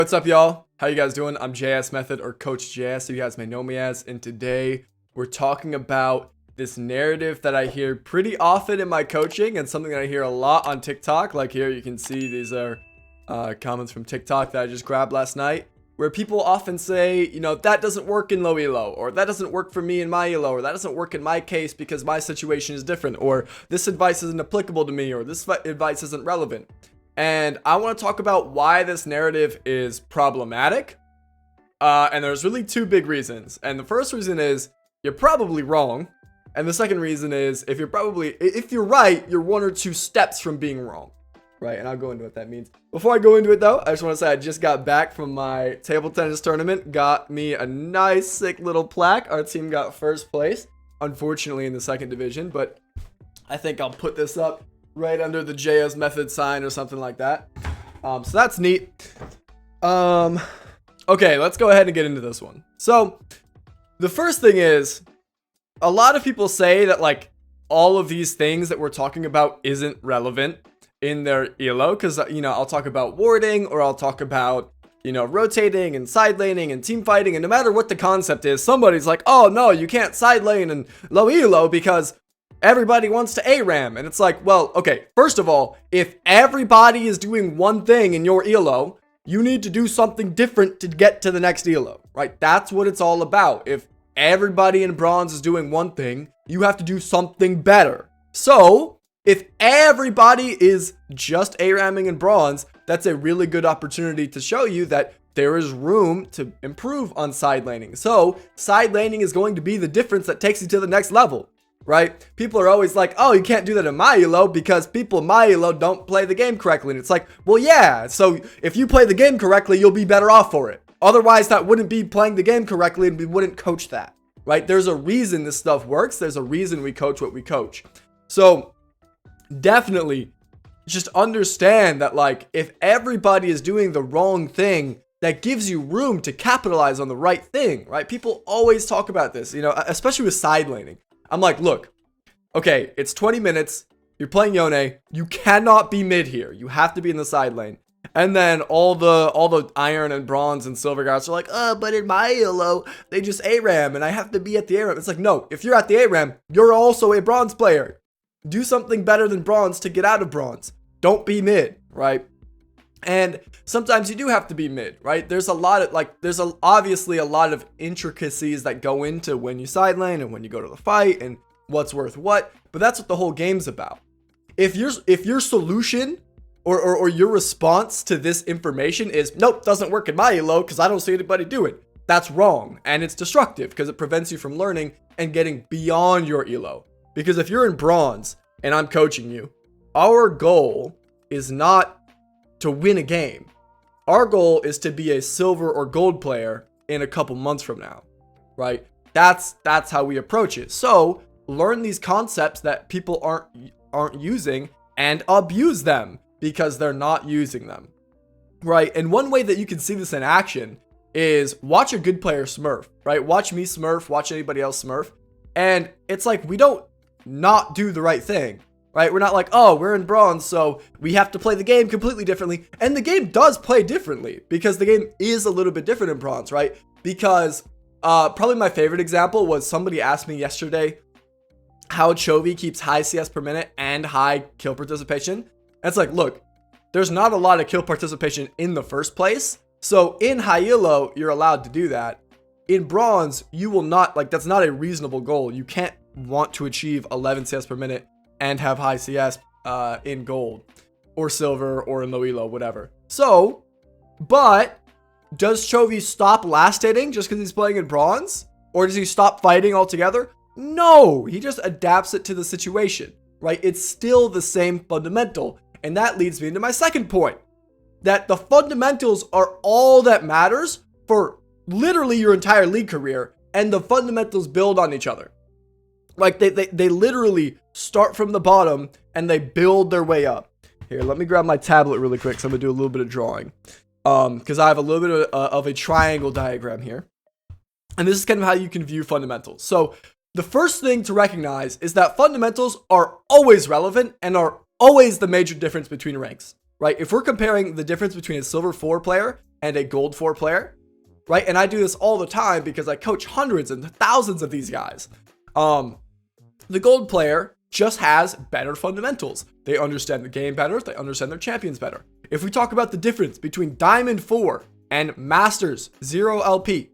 What's up, y'all? How you guys doing? I'm JS Method, or Coach JS, so you guys may know me as, and today we're talking about this narrative that I hear pretty often in my coaching and something that I hear a lot on TikTok. Like here you can see these are comments from TikTok that I just grabbed last night, where people often say, you know, that doesn't work in low elo, or that doesn't work for me in my elo, or that doesn't work in my case because my situation is different, or this advice isn't applicable to me, or this advice isn't relevant. And I want to talk about why this narrative is problematic. And there's really two big reasons. And the first reason is you're probably wrong. And the second reason is if you're right, you're one or two steps from being wrong. Right? And I'll go into what that means. Before I go into it though, I just want to say I just got back from my table tennis tournament. Got me a nice, sick little plaque. Our team got first place, unfortunately in the second division. But I think I'll put this up right under the JS Method sign or something like that. So that's neat. Okay, let's go ahead and get into this one. So the first thing is, a lot of people say that like all of these things that we're talking about isn't relevant in their ELO, because you know, I'll talk about warding, or I'll talk about, you know, rotating and side laning and team fighting, and no matter what the concept is, somebody's like, oh no, you can't side lane and low elo because everybody wants to ARAM. And it's like, well, okay, first of all, if everybody is doing one thing in your ELO, you need to do something different to get to the next ELO, right? That's what it's all about. If everybody in bronze is doing one thing, you have to do something better. So if everybody is just ARAMing in bronze, that's a really good opportunity to show you that there is room to improve on side laning. So side laning is going to be the difference that takes you to the next level. Right? People are always like, oh, you can't do that in my elo because people in my elo don't play the game correctly. And it's like, well, yeah. So if you play the game correctly, you'll be better off for it. Otherwise, that wouldn't be playing the game correctly, and we wouldn't coach that. Right? There's a reason this stuff works. There's a reason we coach what we coach. So definitely just understand that, like, if everybody is doing the wrong thing, that gives you room to capitalize on the right thing. Right? People always talk about this, you know, especially with side laning. I'm like, look, okay, it's 20 minutes. You're playing Yone. You cannot be mid here. You have to be in the side lane. And then all the iron and bronze and silver guys are like, oh, but in my elo, they just ARAM and I have to be at the ARAM. It's like, no, if you're at the ARAM, you're also a bronze player. Do something better than bronze to get out of bronze. Don't be mid, right? And sometimes you do have to be mid, right? There's a lot of obviously a lot of intricacies that go into when you side lane and when you go to the fight and what's worth what, but that's what the whole game's about. If your solution or your response to this information is, nope, doesn't work in my elo because I don't see anybody do it, that's wrong, and it's destructive because it prevents you from learning and getting beyond your elo. Because if you're in bronze and I'm coaching you, our goal is not to win a game. Our goal is to be a silver or gold player in a couple months from now, right? That's how we approach it. So learn these concepts that people aren't using and abuse them because they're not using them, right? And one way that you can see this in action is watch a good player smurf, right? Watch me smurf, watch anybody else smurf. And it's like, we don't not do the right thing. Right? We're not like, oh, we're in bronze, so we have to play the game completely differently. And the game does play differently because the game is a little bit different in bronze, right? Because probably my favorite example was somebody asked me yesterday how Chovy keeps high CS per minute and high kill participation. And it's like, look, there's not a lot of kill participation in the first place. So in high elo, you're allowed to do that. In bronze, you will not, like, that's not a reasonable goal. You can't want to achieve 11 CS per minute and have high CS in gold or silver or in low elo, whatever. So, but does Chovy stop last hitting just because he's playing in bronze? Or does he stop fighting altogether? No, he just adapts it to the situation, right? It's still the same fundamental. And that leads me into my second point, that the fundamentals are all that matters for literally your entire league career, and the fundamentals build on each other. Like they literally start from the bottom and they build their way up. Here, let me grab my tablet really quick, so I'm gonna do a little bit of drawing. Because I have a little bit of a triangle diagram here. And this is kind of how you can view fundamentals. So the first thing to recognize is that fundamentals are always relevant and are always the major difference between ranks. right? If we're comparing the difference between a silver 4 player and a gold 4 player, right? And I do this all the time because I coach hundreds and thousands of these guys. The gold player just has better fundamentals. They understand the game better. They understand their champions better. If we talk about the difference between Diamond 4 and Masters 0 LP,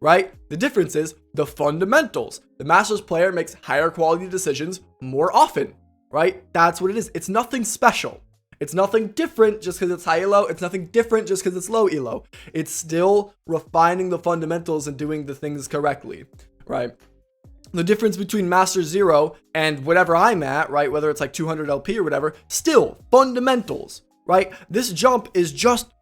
right? The difference is the fundamentals. The Masters player makes higher quality decisions more often, right? That's what it is. It's nothing special. It's nothing different just because it's high elo. It's nothing different just because it's low elo. It's still refining the fundamentals and doing the things correctly, right? The difference between Master 0 and whatever I'm at, right? Whether it's like 200 LP or whatever, still fundamentals, right? This jump is just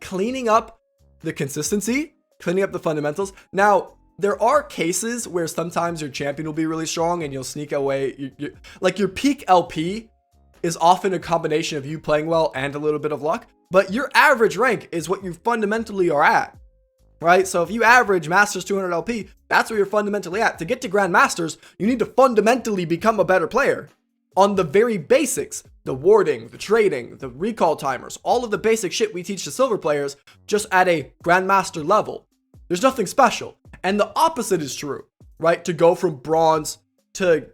cleaning up the consistency, cleaning up the fundamentals. Now, there are cases where sometimes your champion will be really strong and you'll sneak away. Like your peak LP is often a combination of you playing well and a little bit of luck, but your average rank is what you fundamentally are at, right? So if you average Masters 200 LP, that's where you're fundamentally at. To get to Grandmasters, you need to fundamentally become a better player on the very basics, the warding, the trading, the recall timers, all of the basic shit we teach to silver players just at a Grandmaster level. There's nothing special. And the opposite is true, right? To go from bronze to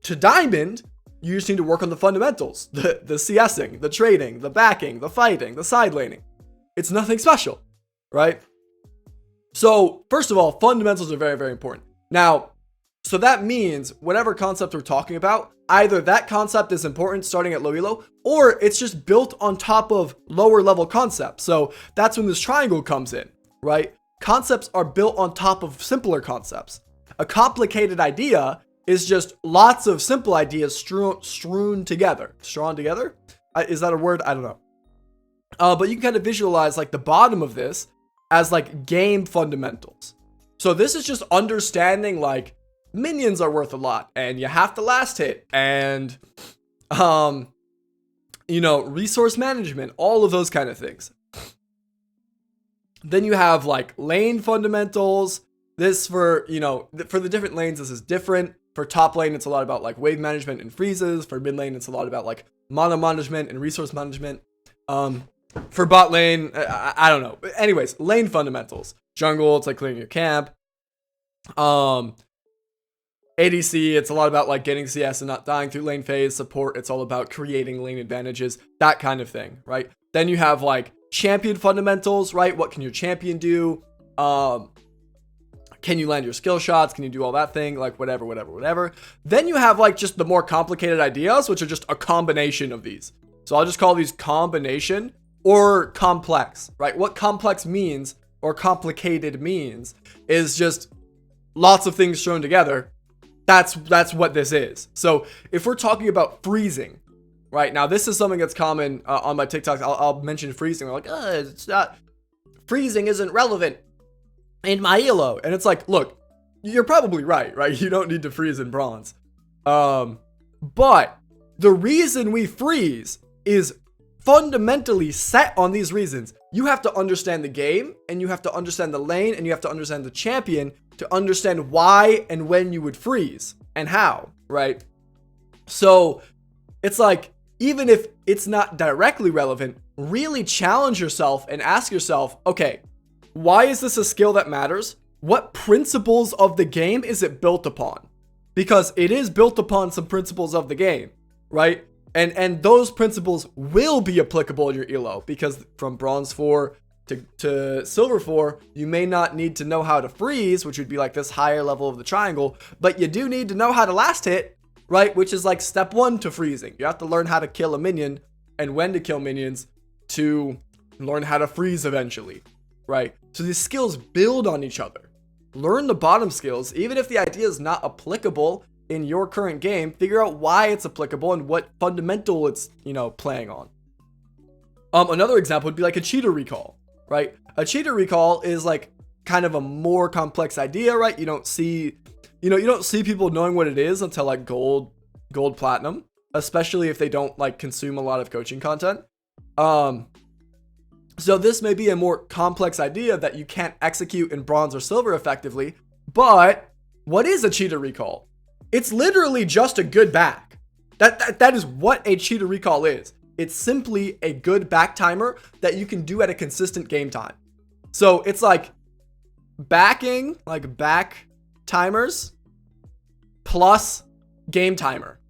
diamond, you just need to work on the fundamentals, the CSing, the trading, the backing, the fighting, the side laning. It's nothing special, right? So first of all, fundamentals are very, very important. Now, so that means whatever concept we're talking about, either that concept is important starting at low elo, or it's just built on top of lower level concepts. So that's when this triangle comes in, right? Concepts are built on top of simpler concepts. A complicated idea is just lots of simple ideas strewn together. Strawn together? Is that a word? I don't know. But you can kind of visualize like the bottom of this as like game fundamentals. So this is just understanding like minions are worth a lot and you have to last hit and, resource management, all of those kind of things. Then you have like lane fundamentals. This for the different lanes, this is different. For top lane, it's a lot about like wave management and freezes. For mid lane, it's a lot about like mana management and resource management. For bot lane, I don't know. But anyways, lane fundamentals. Jungle, it's like clearing your camp. ADC, it's a lot about like getting CS and not dying through lane phase. Support, it's all about creating lane advantages, that kind of thing, right? Then you have like champion fundamentals, right? What can your champion do? Can you land your skill shots? Can you do all that thing? Like whatever. Then you have like just the more complicated ideas, which are just a combination of these. So I'll just call these combination or complex, right? What complex means or complicated means is just lots of things thrown together. That's what this is. So if we're talking about freezing, right? Now this is something that's common on my TikToks. I'll mention freezing. They're like, it's not, freezing isn't relevant in my elo. And it's like, look, you're probably right? You don't need to freeze in bronze. But the reason we freeze is fundamentally set on these reasons. You have to understand the game and you have to understand the lane and you have to understand the champion to understand why and when you would freeze and how, right? So it's like, even if it's not directly relevant, really challenge yourself and ask yourself, okay, why is this a skill that matters? What principles of the game is it built upon? Because it is built upon some principles of the game, right? And those principles will be applicable in your elo, because from bronze 4 to silver 4, you may not need to know how to freeze, which would be like this higher level of the triangle, but you do need to know how to last hit, right? Which is like step 1 to freezing. You have to learn how to kill a minion and when to kill minions to learn how to freeze eventually, right? So these skills build on each other. Learn the bottom skills, even if the idea is not applicable in your current game, figure out why it's applicable and what fundamental it's, playing on. Another example would be like a cheater recall, right? A cheater recall is like kind of a more complex idea, right? You don't see people knowing what it is until like gold, platinum, especially if they don't like consume a lot of coaching content. So this may be a more complex idea that you can't execute in bronze or silver effectively, but what is a cheater recall? It's literally just a good back. That is what a cheater recall is. It's simply a good back timer that you can do at a consistent game time. So it's like back timers plus game timer,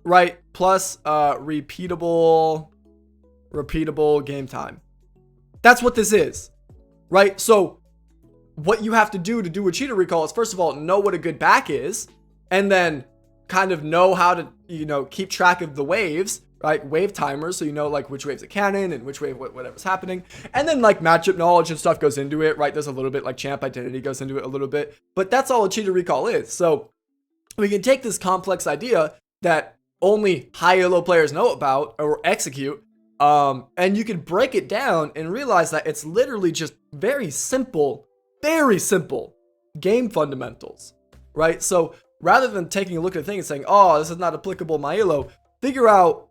right? Plus repeatable game time. That's what this is, right? So what you have to do a cheater recall is, first of all, know what a good back is, and then kind of know how to, keep track of the waves, right? Wave timers, so you know like which wave's a cannon and which wave whatever's happening. And then like matchup knowledge and stuff goes into it, right? There's a little bit like champ identity goes into it a little bit, but that's all a cheater recall is. So we can take this complex idea that only high elo players know about or execute, and you can break it down and realize that it's literally just very simple game fundamentals, right? So rather than taking a look at a thing and saying, oh, this is not applicable in my elo, figure out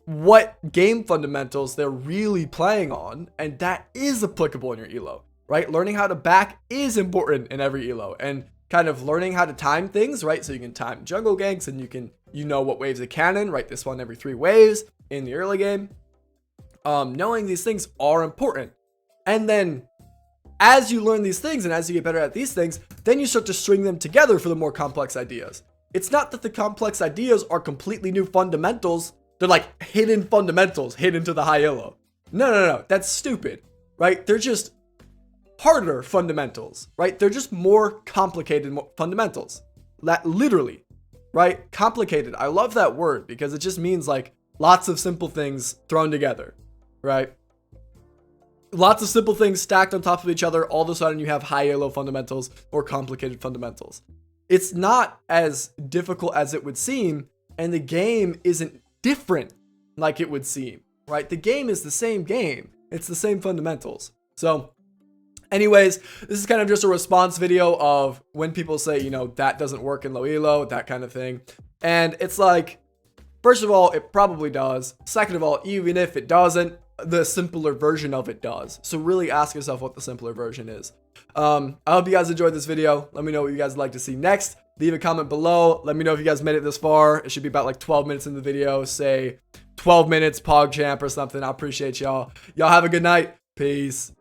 what game fundamentals they're really playing on, and that is applicable in your elo, right? Learning how to back is important in every elo, and kind of learning how to time things, right? So you can time jungle ganks, and you know what waves a cannon, right? This one every 3 waves in the early game. Knowing these things are important. And then as you learn these things and as you get better at these things, then you start to string them together for the more complex ideas. It's not that the complex ideas are completely new fundamentals. They're like hidden fundamentals hidden to the high elo. No. That's stupid, right? They're just harder fundamentals, right? They're just more complicated fundamentals. Literally, right? Complicated. I love that word because it just means like lots of simple things thrown together, right? Lots of simple things stacked on top of each other. All of a sudden you have high elo fundamentals or complicated fundamentals. It's not as difficult as it would seem, and the game isn't different like it would seem, right? The game is the same game. It's the same fundamentals. So anyways, this is kind of just a response video of when people say, that doesn't work in low elo, that kind of thing. And it's like, first of all, it probably does. Second of all, even if it doesn't, the simpler version of it does. So really ask yourself what the simpler version is. I hope you guys enjoyed this video. Let me know what you guys would like to see next. Leave a comment below. Let me know if you guys made it this far. It should be about like 12 minutes in the video. Say 12 minutes PogChamp or something. I appreciate y'all. Y'all have a good night. Peace.